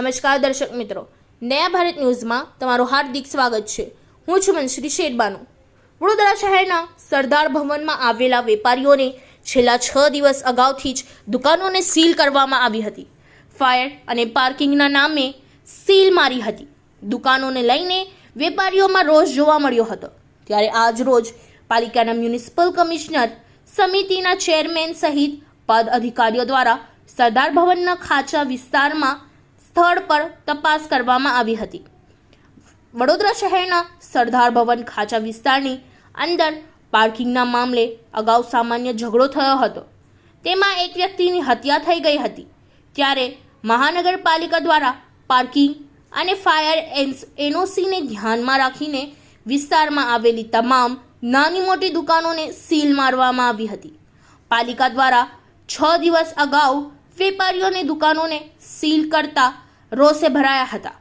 નમસ્કાર દર્શક મિત્રો, નયા ભારત ન્યૂઝમાં તમારું હાર્દિક સ્વાગત છે। હું છું મનશ્રી શેરબાનુ। વડોદરા શહેરના સરદાર ભવનમાં આવેલા વેપારીઓને છેલ્લા 6 દિવસ અગાઉથી જ દુકાનોને સીલ કરવામાં આવી હતી। ફાયર અને પાર્કિંગના નામે સીલ મારી હતી। દુકાનોને લઈને વેપારીઓમાં રોષ જોવા મળ્યો હતો। ત્યારે આજ રોજ પાલિકાના મ્યુનિસિપલ કમિશનર સમિતિના ચેરમેન સહિત પદ અધિકારીઓ દ્વારા સરદાર ભવનના ખાંચા વિસ્તારમાં સ્થળ પર તપાસ કરવામાં આવી હતી। વડોદરા શહેરના સરદાર ભવન ખાંચા વિસ્તારની અંદર પાર્કિંગના મામલે અગાઉ સામાન્ય ઝઘડો થયો હતો। તેમાં એક વ્યક્તિની હત્યા થઈ ગઈ હતી। ત્યારે મહાનગરપાલિકા દ્વારા પાર્કિંગ અને ફાયર એનઓસીને ધ્યાનમાં રાખીને વિસ્તારમાં આવેલી તમામ નાની મોટી દુકાનોને સીલ મારવામાં આવી હતી। પાલિકા દ્વારા 6 દિવસ અગાઉ વેપારીઓની દુકાનોને સીલ કરતા રોષે ભરાયા હતા।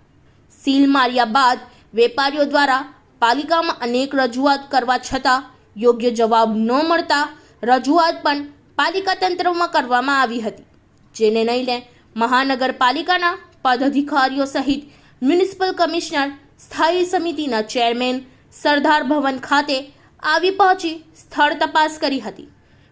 સીલ માર્યા બાદ વેપારીઓ દ્વારા પાલિકામાં અનેક રજૂઆત કરવા છતાં યોગ્ય જવાબ ન મળતા રજૂઆત પણ પાલિકા તંત્રમાં કરવામાં આવી હતી, જેને લઈને મહાનગરપાલિકાના પદાધિકારીઓ સહિત મ્યુનિસિપલ કમિશનર સ્થાયી સમિતિના ચેરમેન સરદાર ભવન ખાતે આવી પહોંચી સ્થળ તપાસ કરી હતી।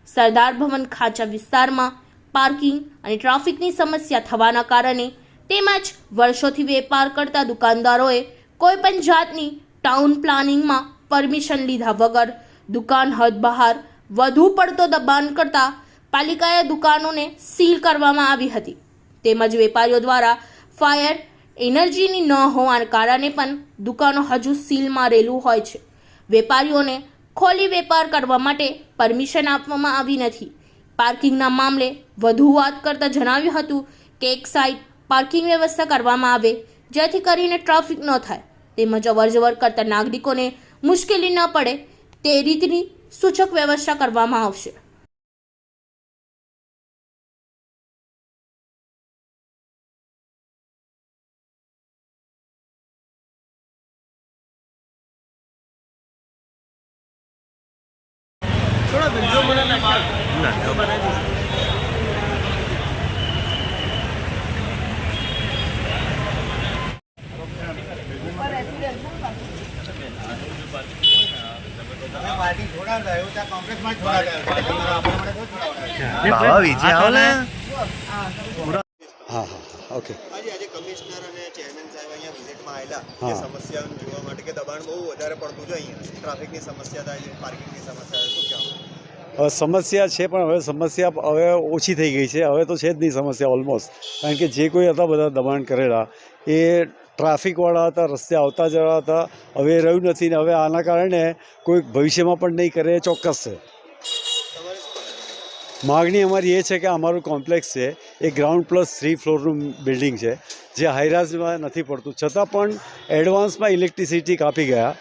સરદાર ભવન ખાંચા વિસ્તારમાં પાર્કિંગ અને ટ્રાફિકની સમસ્યા થવાના કારણે તેમજ વર્ષોથી વેપાર કરતા દુકાનદારોએ કોઈપણ જાતની ટાઉન પ્લાનિંગમાં પરમિશન લીધા વગર દુકાન હદ બહાર વધુ પડતો દબાણ કરતા પાલિકાએ દુકાનોને સીલ કરવામાં આવી હતી। તેમજ વેપારીઓ દ્વારા ફાયર એનર્જીની ન હોવાના કારણે પણ દુકાનો હજુ સીલ મારેલું હોય છે। વેપારીઓને ખોલી વેપાર કરવા માટે પરમિશન આપવામાં આવી નથી। પાર્કિંગના મામલે વધુ વાત કરતા જણાવ્યું હતું કે એક સાઈડ પાર્કિંગ વ્યવસ્થા કરવામાં આવે જેથી કરીને ટ્રાફિક ન થાય તેમજ અવરજવર કરતા નાગરિકોને મુશ્કેલી ન પડે તે રીતની સૂચક વ્યવસ્થા કરવામાં આવશે। थोड़ा वीडियो बनाना ना पार्टी छोड़ा था वो त्या कांग्रेस में छोड़ा था बाबा विजय आवले हां हां ओके आज आज कमिश्नर અને ચેરમેન સાહેબ અહીંયા વિઝિટમાં આવેલા કે સમસ્યા જોવા માટે કે દબાણ બહુ વધારે પડતું છે અહીંયા ટ્રાફિકની સમસ્યા થાય છે પાર્કિંગની સમસ્યા શું કહેવાય સમસ્યા છે પણ હવે સમસ્યા હવે ઓછી થઈ ગઈ છે। હવે તો છે જ નહીં સમસ્યા ઓલમોસ્ટ, કારણ કે જે કોઈ હતા બધા દબાણ કરેલા એ ટ્રાફિકવાળા હતા, રસ્તે આવતા જવા હતા, હવે રહ્યું નથી ને હવે આના કારણે કોઈ ભવિષ્યમાં પણ નહીં કરે એ ચોક્કસ છે। માગણી અમારી એ છે કે અમારું કોમ્પ્લેક્સ છે એ ગ્રાઉન્ડ +3 ફ્લોરનું બિલ્ડિંગ છે જે હાઈરાઇઝમાં નથી પડતું, છતાં પણ એડવાન્સમાં ઇલેક્ટ્રિસિટી કાપી ગયા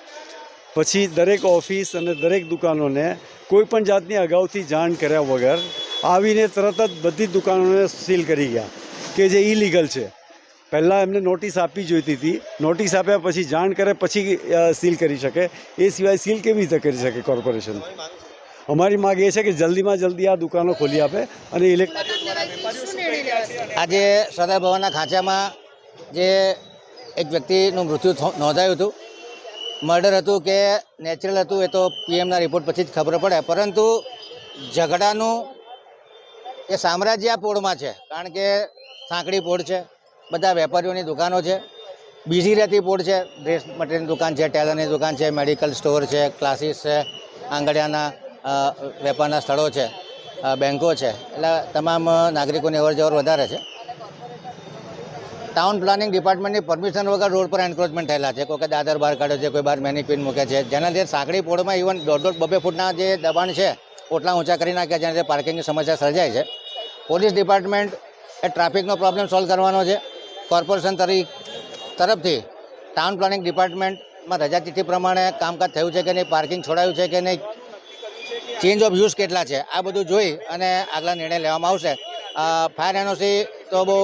પછી દરેક ઓફિસ અને દરેક દુકાનોને કોઈ પણ જાતની અગાઉથી જાણ કર્યા વગર આવીને તરત જ બધી જ દુકાનોને સીલ કરી ગયા કે જે ઇલીગલ છે। પહેલાં એમને નોટિસ આપવી જોઈતી હતી, નોટિસ આપ્યા પછી જાણ કરે પછી સીલ કરી શકે, એ સિવાય સીલ કેવી રીતે કરી શકે કોર્પોરેશન? અમારી માગ એ છે કે જલ્દીમાં જલ્દી આ દુકાનો ખોલી આપે અને આજે સરદાર ભવનના ખાંચામાં જે એક વ્યક્તિનું મૃત્યુ નોંધાયું હતું, મર્ડર હતું કે નેચરલ હતું એ તો પીએમના રિપોર્ટ પછી જ ખબર પડે, પરંતુ ઝઘડાનું એ સામ્રાજ્ય આ પોળમાં છે, કારણ કે સાંકડી પોળ છે, બધા વેપારીઓની દુકાનો છે, બીજી રહેતી પોળ છે, ડ્રેસ મટીરિયલની દુકાન છે, ટેલરની દુકાન છે, મેડિકલ સ્ટોર છે, ક્લાસીસ છે, આંગળિયાના વેપારના સ્થળો છે, બેંકો છે, એટલે તમામ નાગરિકોની અવરજવર વધારે છે। ટાઉન પ્લાનિંગ ડિપાર્ટમેન્ટની પરમિશન વગર રોડ પર એન્ક્રોચમેન્ટ થયેલા છે, કોઈ દાદર બહાર કાઢ્યો છે, કોઈ બહાર મેનિક્વિન મૂકે છે, જેના લીધે સાંકડી પોળમાં ઇવન 1.5-2 ફૂટના જે દબાણ છે ઓટલા ઊંચા કરી નાખ્યા, જેના લીધે પાર્કિંગની સમસ્યા સર્જાય છે। પોલીસ ડિપાર્ટમેન્ટ એ ટ્રાફિકનો પ્રોબ્લેમ સોલ્વ કરવાનો છે। કોર્પોરેશન તરફથી ટાઉન પ્લાનિંગ ડિપાર્ટમેન્ટમાં રજા ચિઠ્ઠી પ્રમાણે કામકાજ થયું છે કે નહીં, પાર્કિંગ છોડાયું છે કે નહીં, ચેન્જ ઓફ યુઝ કેટલા છે, આ બધું જોઈ અને આગલા નિર્ણય લેવામાં આવશે। ફાયર એનઓસી તો બહુ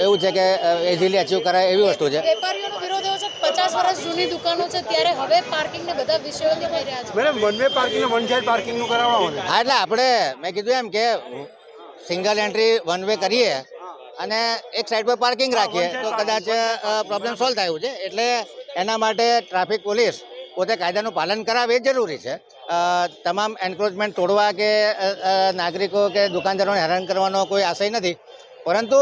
એવું છે કે ઇઝીલી અચીવ કરાય એવી વસ્તુ છે। વેપારીઓનો વિરોધ એવો છે 50 વર્ષ જૂની દુકાનો છે ત્યારે હવે પાર્કિંગને બધા વિષયો દેખાઈ રહ્યા છે। Madam one way parking one side પાર્કિંગનું કરાવવાનું છે। હા, એટલે આપણે મેં કીધું એમ કે સિંગલ એન્ટ્રી વન વે કરીએ અને એક સાઈડ પર પાર્કિંગ રાખીએ તો કદાચ પ્રોબ્લેમ સોલ્વ થાય એવું છે. એટલે એના માટે ટ્રાફિક પોલીસ પોતે કાયદાનું પાલન કરાવે એ જરૂરી છે. તમામ એન્ક્રોચમેન્ટ તોડવા કે નાગરિકો કે દુકાનદારોને હેરાન કરવાનો કોઈ આશય નથી, પરંતુ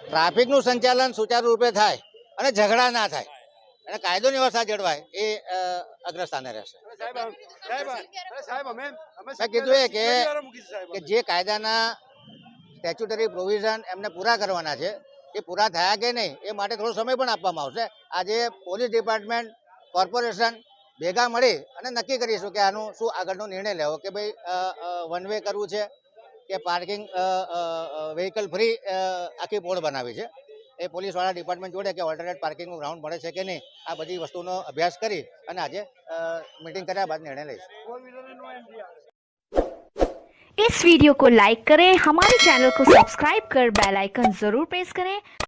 ટ્રાફિકનું સંચાલન સુચારુ રૂપે થાય અને ઝઘડા ના થાય અને કાયદોની વ્યવસ્થા જળવાય એ અગ્રસ્થાને રહેશે. મેં કીધું એ કે જે કાયદાના સ્ટેચ્યુટરી પ્રોવિઝન એમને પૂરા કરવાના છે એ પૂરા થયા કે નહીં એ માટે થોડો સમય પણ આપવામાં આવશે. આજે પોલીસ ડિપાર્ટમેન્ટ, કોર્પોરેશન ભેગા મળી અને નક્કી કરીશું કે આનું શું આગળનો નિર્ણય લેવો, કે ભાઈ વન વે કરવું છે કે પાર્કિંગ વ્હીકલ ફ્રી આખી પોળ બનાવી છે. એ પોલીસવાળા ડિપાર્ટમેન્ટ જોડે કે ઓલ્ટરનેટ પાર્કિંગનું ગ્રાઉન્ડ મળે છે કે નહીં આ બધી વસ્તુનો અભ્યાસ કરી અને આજે मीटिंग કર્યા બાદ निर्णय લઈશું. इस वीडियो को लाइक करें, हमारे चैनल को सब्सक्राइब कर बेल आइकन जरूर प्रेस करें